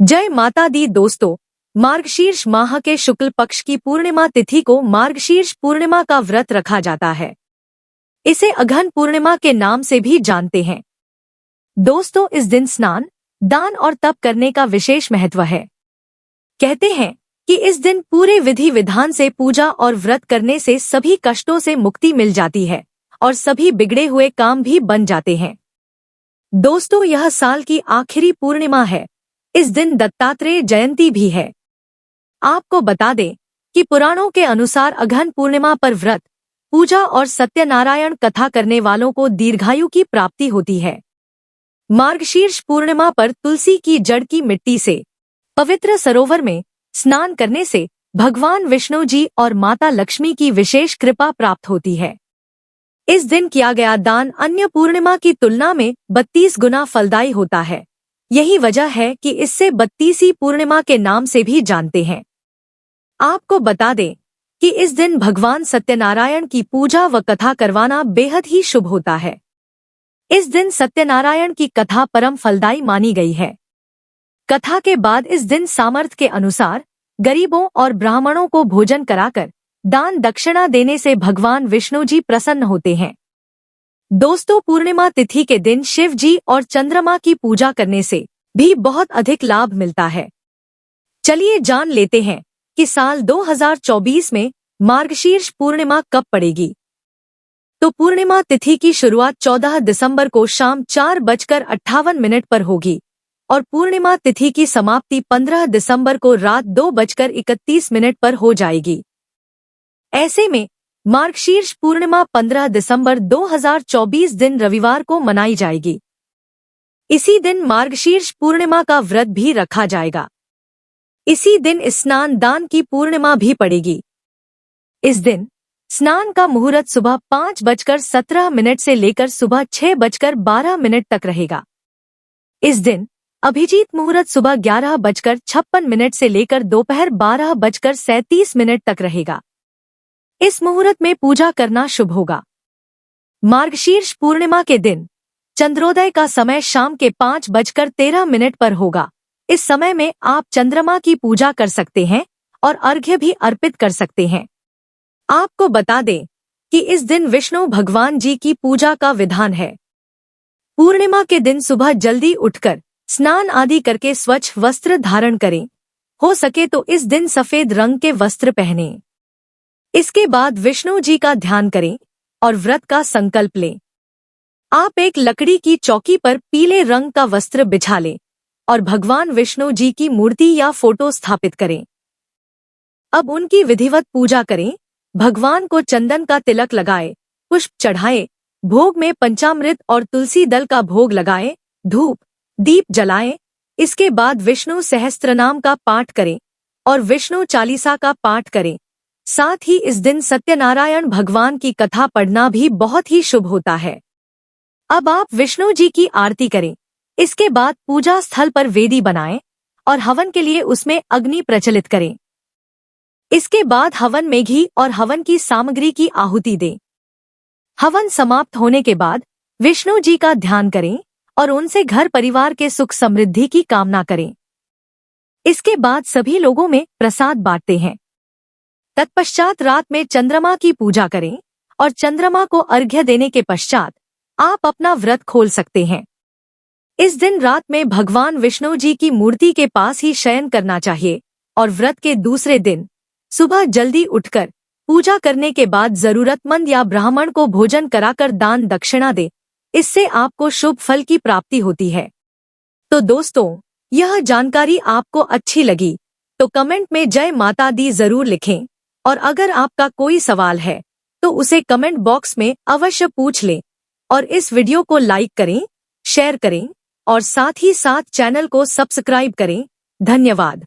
जय माता दी दोस्तों, मार्गशीर्ष माह के शुक्ल पक्ष की पूर्णिमा तिथि को मार्गशीर्ष पूर्णिमा का व्रत रखा जाता है। इसे अघन पूर्णिमा के नाम से भी जानते हैं। दोस्तों, इस दिन स्नान, दान और तप करने का विशेष महत्व है। कहते हैं कि इस दिन पूरे विधि विधान से पूजा और व्रत करने से सभी कष्टों से मुक्ति मिल जाती है और सभी बिगड़े हुए काम भी बन जाते हैं। दोस्तों, यह साल की आखिरी पूर्णिमा है। इस दिन दत्तात्रेय जयंती भी है। आपको बता दें कि पुराणों के अनुसार अघन पूर्णिमा पर व्रत, पूजा और सत्यनारायण कथा करने वालों को दीर्घायु की प्राप्ति होती है। मार्गशीर्ष पूर्णिमा पर तुलसी की जड़ की मिट्टी से पवित्र सरोवर में स्नान करने से भगवान विष्णु जी और माता लक्ष्मी की विशेष कृपा प्राप्त होती है। इस दिन किया गया दान अन्य पूर्णिमा की तुलना में 32 गुना फलदायी होता है। यही वजह है कि इससे 32वीं पूर्णिमा के नाम से भी जानते हैं। आपको बता दें कि इस दिन भगवान सत्यनारायण की पूजा व कथा करवाना बेहद ही शुभ होता है। इस दिन सत्यनारायण की कथा परम फलदायी मानी गई है। कथा के बाद इस दिन सामर्थ्य के अनुसार गरीबों और ब्राह्मणों को भोजन कराकर दान दक्षिणा देने से भगवान विष्णु जी प्रसन्न होते हैं। दोस्तों, पूर्णिमा तिथि के दिन शिव जी और चंद्रमा की पूजा करने से भी बहुत अधिक लाभ मिलता है। चलिए जान लेते हैं कि साल 2024 में मार्गशीर्ष पूर्णिमा कब पड़ेगी। तो पूर्णिमा तिथि की शुरुआत 14 दिसंबर को शाम 4:58 पर होगी और पूर्णिमा तिथि की समाप्ति 15 दिसंबर को रात 2:31 पर हो जाएगी। ऐसे में मार्गशीर्ष पूर्णिमा 15 दिसंबर 2024 दिन रविवार को मनाई जाएगी। इसी दिन मार्गशीर्ष पूर्णिमा का व्रत भी रखा जाएगा। इसी दिन स्नान दान की पूर्णिमा भी पड़ेगी। इस दिन स्नान का मुहूर्त सुबह 5:17 से लेकर सुबह 6:12 तक रहेगा। इस दिन अभिजीत मुहूर्त सुबह 11:56 से लेकर दोपहर 12:37 तक रहेगा। इस मुहूर्त में पूजा करना शुभ होगा। मार्गशीर्ष पूर्णिमा के दिन चंद्रोदय का समय शाम के 5:13 पर होगा। इस समय में आप चंद्रमा की पूजा कर सकते हैं और अर्घ्य भी अर्पित कर सकते हैं। आपको बता दें कि इस दिन विष्णु भगवान जी की पूजा का विधान है। पूर्णिमा के दिन सुबह जल्दी उठकर स्नान आदि करके स्वच्छ वस्त्र धारण करें। हो सके तो इस दिन सफेद रंग के वस्त्र पहनें। इसके बाद विष्णु जी का ध्यान करें और व्रत का संकल्प लें। आप एक लकड़ी की चौकी पर पीले रंग का वस्त्र बिछा लें और भगवान विष्णु जी की मूर्ति या फोटो स्थापित करें। अब उनकी विधिवत पूजा करें। भगवान को चंदन का तिलक लगाए, पुष्प चढ़ाए, भोग में पंचामृत और तुलसी दल का भोग लगाए, धूप दीप जलाएं। इसके बाद विष्णु सहस्त्रनाम का पाठ करें और विष्णु चालीसा का पाठ करें। साथ ही इस दिन सत्यनारायण भगवान की कथा पढ़ना भी बहुत ही शुभ होता है। अब आप विष्णु जी की आरती करें। इसके बाद पूजा स्थल पर वेदी बनाएं और हवन के लिए उसमें अग्नि प्रज्वलित करें। इसके बाद हवन में घी और हवन की सामग्री की आहुति दें। हवन समाप्त होने के बाद विष्णु जी का ध्यान करें और उनसे घर परिवार के सुख समृद्धि की कामना करें। इसके बाद सभी लोगों में प्रसाद बांटते हैं। तत्पश्चात रात में चंद्रमा की पूजा करें और चंद्रमा को अर्घ्य देने के पश्चात आप अपना व्रत खोल सकते हैं। इस दिन रात में भगवान विष्णु जी की मूर्ति के पास ही शयन करना चाहिए और व्रत के दूसरे दिन सुबह जल्दी उठकर पूजा करने के बाद जरूरतमंद या ब्राह्मण को भोजन कराकर दान दक्षिणा दे। इससे आपको शुभ फल की प्राप्ति होती है। तो दोस्तों, यह जानकारी आपको अच्छी लगी तो कमेंट में जय माता दी जरूर लिखें और अगर आपका कोई सवाल है तो उसे कमेंट बॉक्स में अवश्य पूछ लें और इस वीडियो को लाइक करें, शेयर करें और साथ ही साथ चैनल को सब्सक्राइब करें। धन्यवाद।